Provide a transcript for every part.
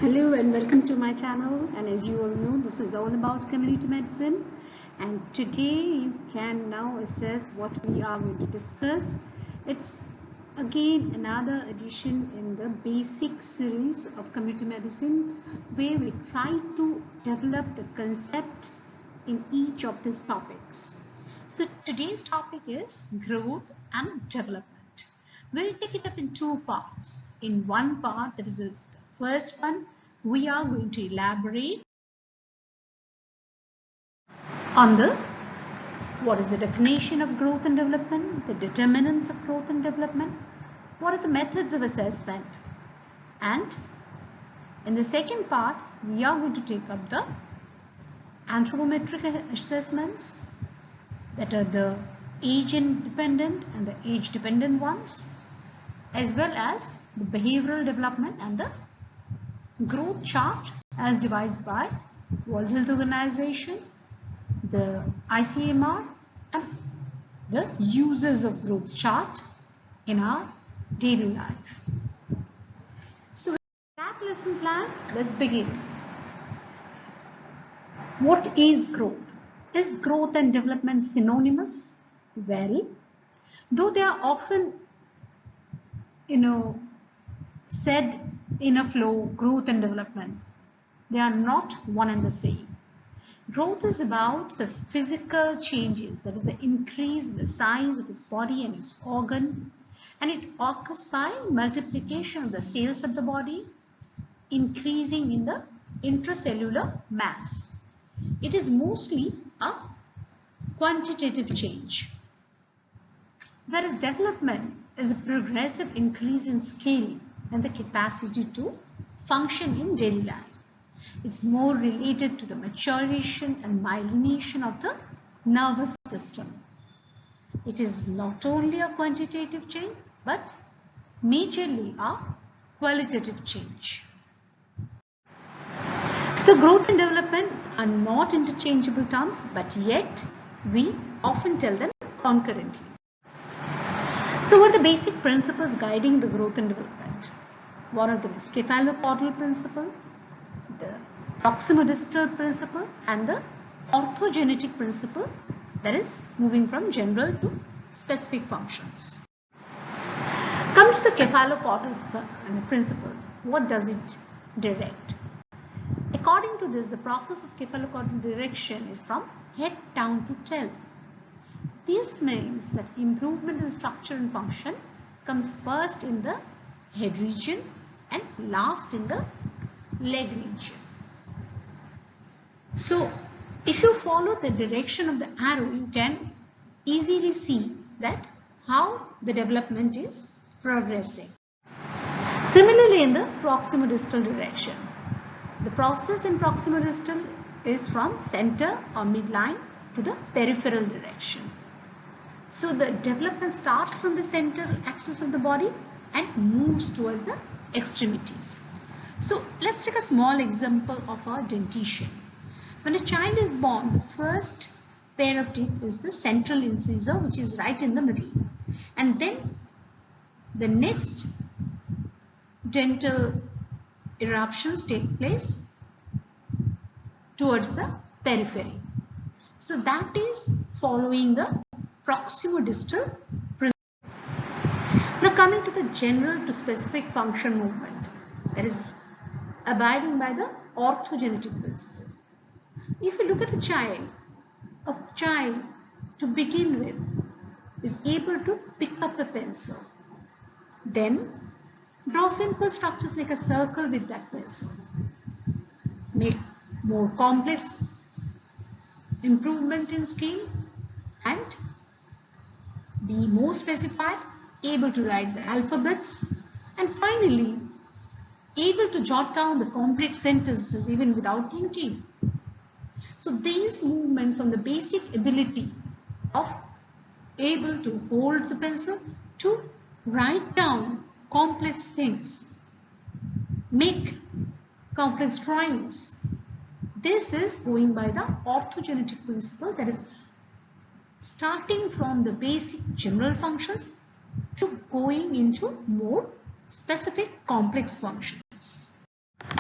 Hello and welcome to my channel, and as you all know, this is all about community medicine, and today you can now assess what we are going to discuss. It's again another edition in the basic series of community medicine where we try to develop the concept in each of these topics. So today's topic is growth and development. We'll take it up in two parts. In one part, that is the first one, we are going to elaborate on what is the definition of growth and development, the determinants of growth and development, what are the methods of assessment, and in the second part, we are going to take up the anthropometric assessments, that are the age independent and the age dependent ones, as well as the behavioral development and the growth chart as divided by World Health Organization, the ICMR, and the users of growth chart in our daily life. So with that lesson plan, let's begin. What is growth? Is growth and development synonymous? Well, though they are often said in a flow, growth and development, they are not one and the same. Growth is about the physical changes, that is the increase in the size of its body and its organ, and it occurs by multiplication of the cells of the body, increasing in the intracellular mass. It is mostly a quantitative change, whereas development is a progressive increase in scale and the capacity to function in daily life. It's more related to the maturation and myelination of the nervous system. It is not only a quantitative change, but majorly a qualitative change. So growth and development are not interchangeable terms, but yet we often tell them concurrently. So what are the basic principles guiding the growth and development? One of them is cephalocaudal principle, the proximal distal principle, and the orthogenetic principle, that is moving from general to specific functions. Come to the cephalocaudal principle. What does it direct? According to this, the process of cephalocaudal direction is from head down to tail. This means that improvement in structure and function comes first in the head region and last in the leg region. So, if you follow the direction of the arrow, you can easily see that how the development is progressing. Similarly, in the proximal distal direction, the process in proximal distal is from center or midline to the peripheral direction. So the development starts from the central axis of the body and moves towards the extremities. So let's take a small example of our dentition. When a child is born, the first pair of teeth is the central incisor, which is right in the middle. And then the next dental eruptions take place towards the periphery. So that is following the proximal distal principle. Now coming to the general to specific function movement, that is abiding by the orthogenetic principle. If you look at a child to begin with is able to pick up a pencil, then draw simple structures like a circle with that pencil. Make more complex improvement in scale and be more specified, able to write the alphabets, and finally able to jot down the complex sentences even without thinking. So these movements from the basic ability of able to hold the pencil to write down complex things, make complex drawings. This is going by the orthogenetic principle, that is starting from the basic general functions to going into more specific complex functions.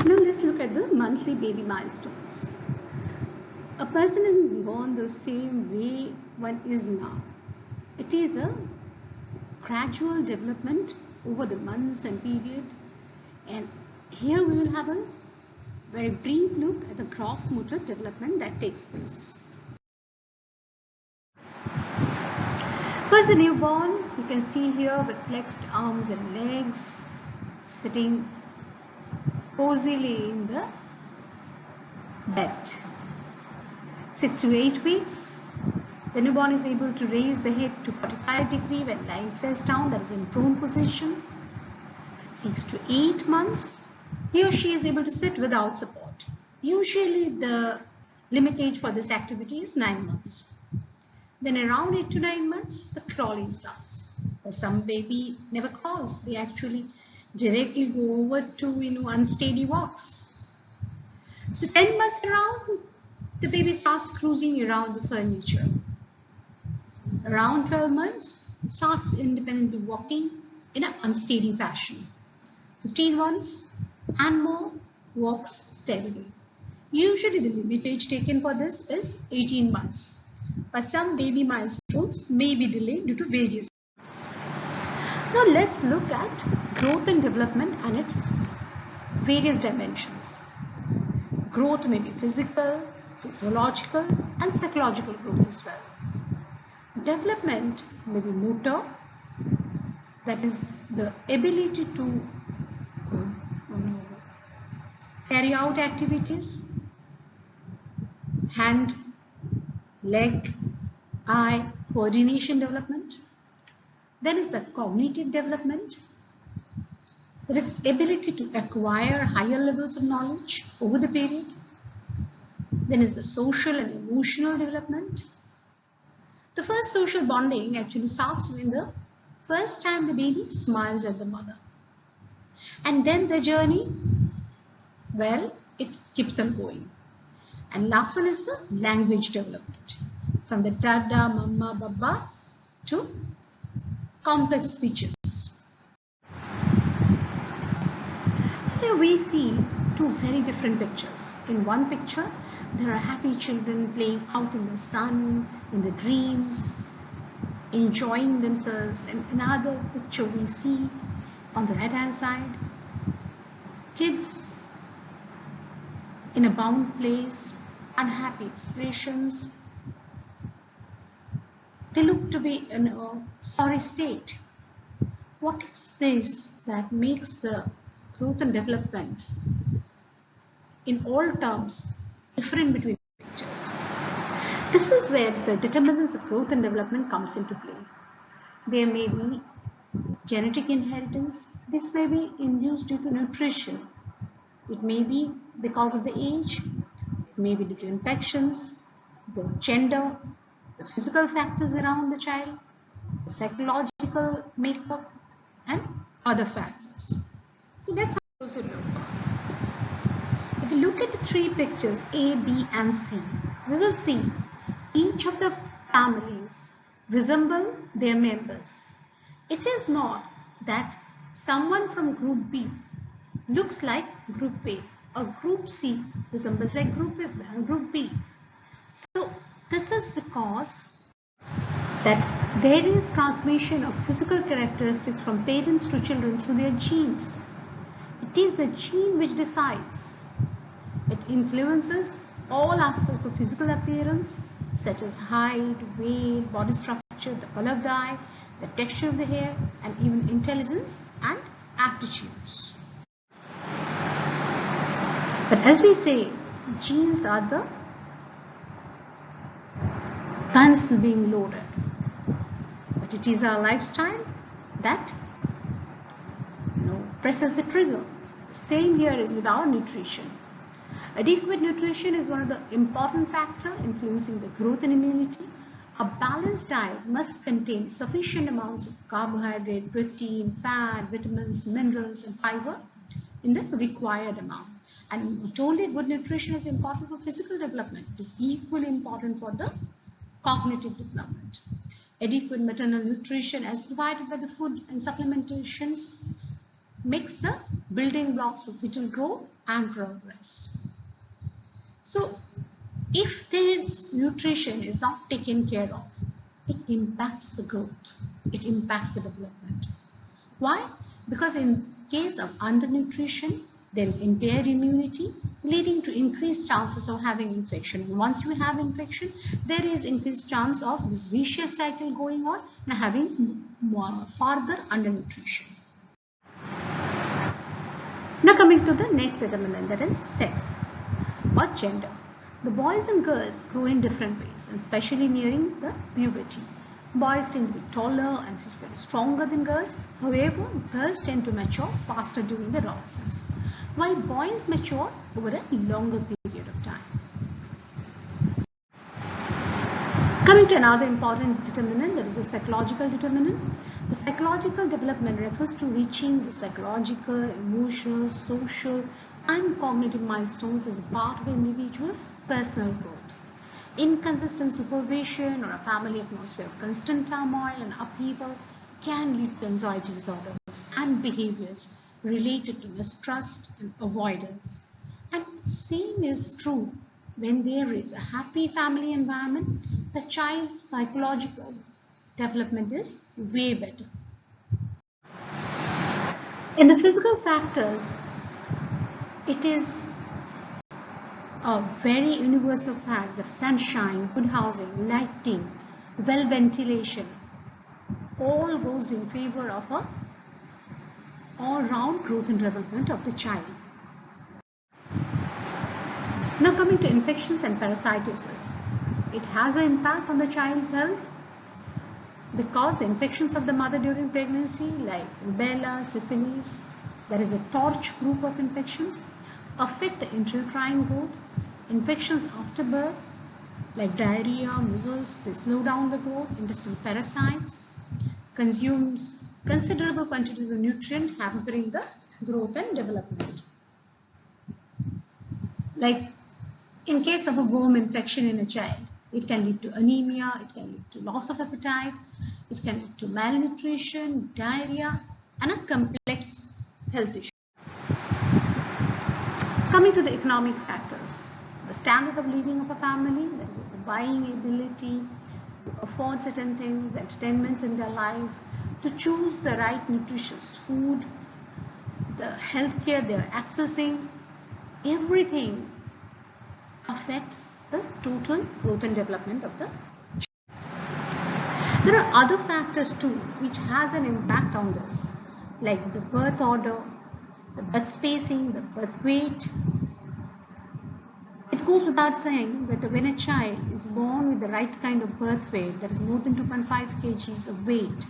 Now let's look at the monthly baby milestones. A person isn't born the same way one is now. It is a gradual development over the months and period. And here we will have a very brief look at the gross motor development that takes place. First, the newborn, you can see here with flexed arms and legs, sitting cozily in the bed. 6 to 8 weeks, the newborn is able to raise the head to 45 degrees when lying face down, that is in prone position. 6 to 8 months, he or she is able to sit without support. Usually the limit age for this activity is 9 months. Then around 8 to 9 months, the crawling starts. But some baby never crawls. They actually directly go over to unsteady walks. So 10 months around, the baby starts cruising around the furniture. Around 12 months, it starts independently walking in an unsteady fashion. 15 months and more, walks steadily. Usually the limit age taken for this is 18 months. But some baby milestones may be delayed due to various reasons. Now let's look at growth and development and its various dimensions. Growth may be physical, physiological, and psychological growth as well. Development may be motor, that is the ability to carry out activities, hand, leg, eye, coordination development. Then is the cognitive development. There is ability to acquire higher levels of knowledge over the period. Then is the social and emotional development. The first social bonding actually starts when the first time the baby smiles at the mother. And then the journey, well, it keeps on going. And last one is the language development. From the dada, mama, baba to complex speeches. Here we see two very different pictures. In one picture, there are happy children playing out in the sun, in the greens, enjoying themselves. And another picture we see on the right hand side, kids in a bound place, unhappy expressions. They look to be in a sorry state. What is this that makes the growth and development in all terms different between the pictures? This is where the determinants of growth and development comes into play. There may be genetic inheritance. This may be induced due to nutrition. It may be because of the age. It may be due to infections, the gender, the physical factors around the child, the psychological makeup, and other factors. So let's also look. If you look at the three pictures A, B, and C, we will see each of the families resemble their members. It is not that someone from group B looks like group A or group C resembles like group B. So this is because that there is transmission of physical characteristics from parents to children through their genes. It is the gene which decides. It influences all aspects of physical appearance such as height, weight, body structure, the color of the eye, the texture of the hair, and even intelligence and aptitudes. But as we say, genes are the guns being loaded. But it is our lifestyle that presses the trigger. The same here is with our nutrition. Adequate nutrition is one of the important factors influencing the growth and immunity. A balanced diet must contain sufficient amounts of carbohydrate, protein, fat, vitamins, minerals, and fiber in the required amount. And not only good nutrition is important for physical development, it is equally important for the cognitive development. Adequate maternal nutrition as provided by the food and supplementations makes the building blocks for fetal growth and progress. So if this nutrition is not taken care of, it impacts the growth, it impacts the development. Why? Because in case of undernutrition, there is impaired immunity leading to increased chances of having infection. And once you have infection, there is increased chance of this vicious cycle going on and having more further undernutrition. Now coming to the next determinant, that is sex or gender. The boys and girls grow in different ways, and especially nearing the puberty. Boys tend to be taller and physically stronger than girls. However, girls tend to mature faster during the adolescence, while boys mature over a longer period of time. Coming to another important determinant, that is the psychological determinant. The psychological development refers to reaching the psychological, emotional, social, and cognitive milestones as a part of an individual's personal growth. Inconsistent supervision or a family atmosphere of constant turmoil and upheaval can lead to anxiety disorders and behaviors related to mistrust and avoidance. And same is true when there is a happy family environment, the child's psychological development is way better. In the physical factors, it is a very universal fact that sunshine, good housing, lighting, well ventilation all goes in favor of a all-round growth and development of the child. Now coming to infections and parasitosis. It has an impact on the child's health because the infections of the mother during pregnancy like rubella, syphilis, that is the torch group of infections, affect the intrauterine growth. Infections after birth like diarrhea, measles, they slow down the growth. Intestinal parasites consumes considerable quantities of nutrient hampering the growth and development. Like in case of a worm infection in a child, it can lead to anemia, it can lead to loss of appetite, it can lead to malnutrition, diarrhea, and a complex health issue. Coming to the economic factors, the standard of living of a family, that is the buying ability to afford certain things, the entertainments in their life, to choose the right nutritious food, the healthcare they are accessing, everything affects the total growth and development of the child. There are other factors too which has an impact on this, like the birth order, the birth spacing, the birth weight. It goes without saying that when a child is born with the right kind of birth weight, that is more than 2.5 kgs of weight,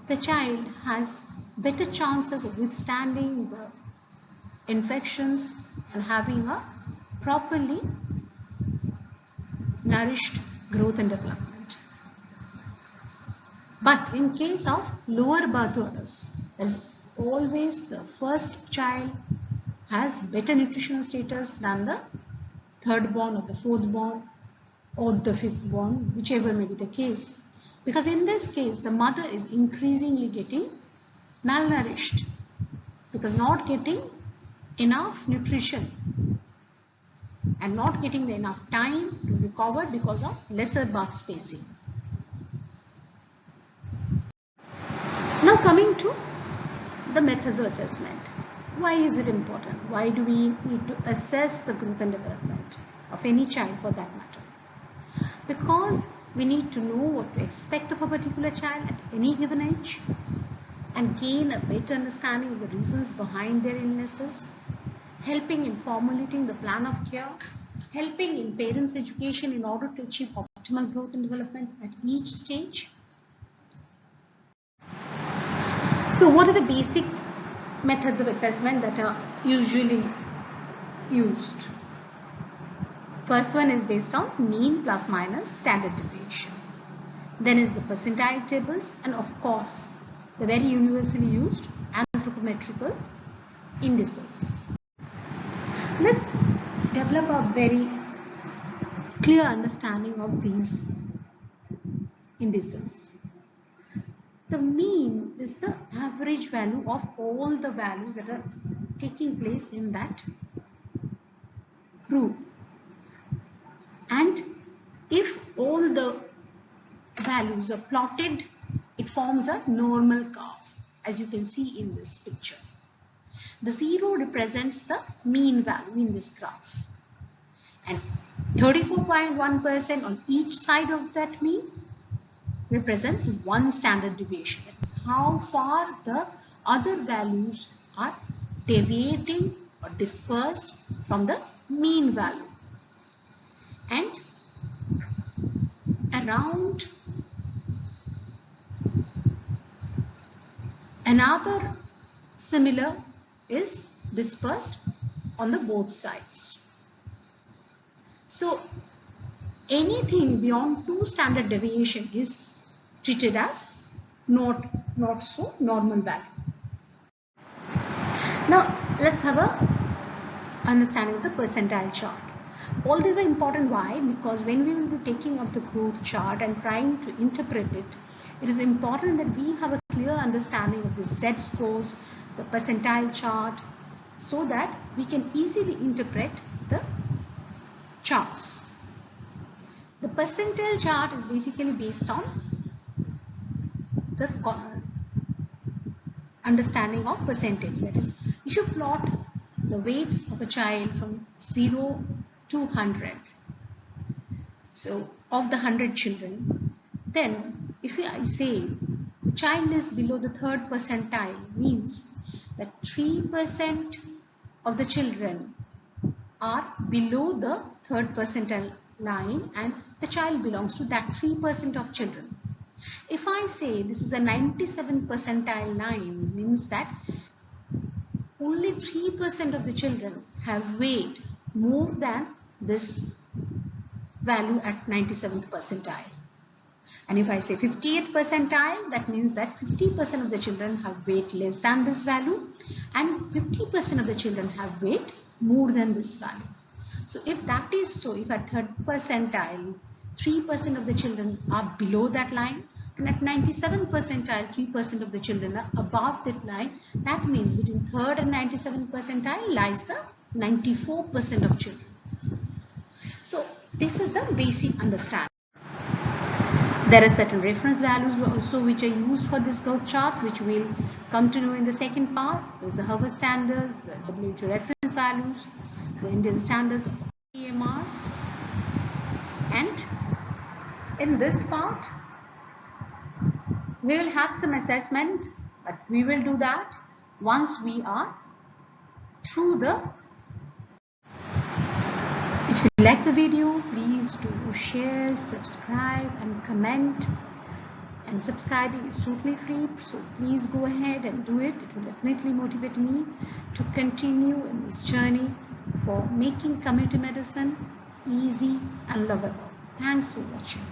the child has better chances of withstanding the infections and having a properly nourished growth and development. But in case of lower birth orders, there is always the first child has better nutritional status than the third born or the fourth born or the fifth born, whichever may be the case. Because in this case, the mother is increasingly getting malnourished because not getting enough nutrition and not getting the enough time to recover because of lesser birth spacing. Now coming to the methods of assessment. Why is it important? Why do we need to assess the growth and development of any child for that matter? Because we need to know what to expect of a particular child at any given age and gain a better understanding of the reasons behind their illnesses, helping in formulating the plan of care, helping in parents' education in order to achieve optimal growth and development at each stage. So what are the basic methods of assessment that are usually used? First one is based on mean plus minus standard deviation. Then is the percentile tables, and of course the very universally used anthropometrical indices. Let's develop a very clear understanding of these indices. The mean is the average value of all the values that are taking place in that group. And if all the values are plotted, it forms a normal curve, as you can see in this picture. The 0 represents the mean value in this graph, and 34.1% on each side of that mean represents one standard deviation. That is how far the other values are deviating or dispersed from the mean value. And around another similar is dispersed on the both sides. So anything beyond 2 standard deviation is treated as not so normal value. Now let's have a understanding of the percentile chart. All these are important. Why? Because when we will be taking up the growth chart and trying to interpret it, it is important that we have a clear understanding of the z-scores, the percentile chart, so that we can easily interpret the charts. The percentile chart is basically based on the understanding of percentage. That is, if you plot the weights of a child from 0 to 100, so of the 100 children, then if I say the child is below the 3rd percentile, means that 3% of the children are below the 3rd percentile line, and the child belongs to that 3% of children. If I say this is a 97th percentile line, means that only 3% of the children have weight more than this value at 97th percentile. And if I say 50th percentile, that means that 50% of the children have weight less than this value, and 50% of the children have weight more than this value. So if that is so, if at 3rd percentile 3% of the children are below that line, and at 97th percentile 3% of the children are above that line, that means between 3rd and 97th percentile lies the 94% of children. So this is the basic understanding. There are certain reference values also which are used for this growth chart, which we'll come to know in the second part. There's the Harvard standards, the WHO reference values, the Indian standards of EMR. And in this part, we will have some assessment, but we will do that once we are through the. If you like the video, please do share, subscribe and comment. And subscribing is totally free, so please go ahead and do it. It will definitely motivate me to continue in this journey for making community medicine easy and lovable. Thanks for watching.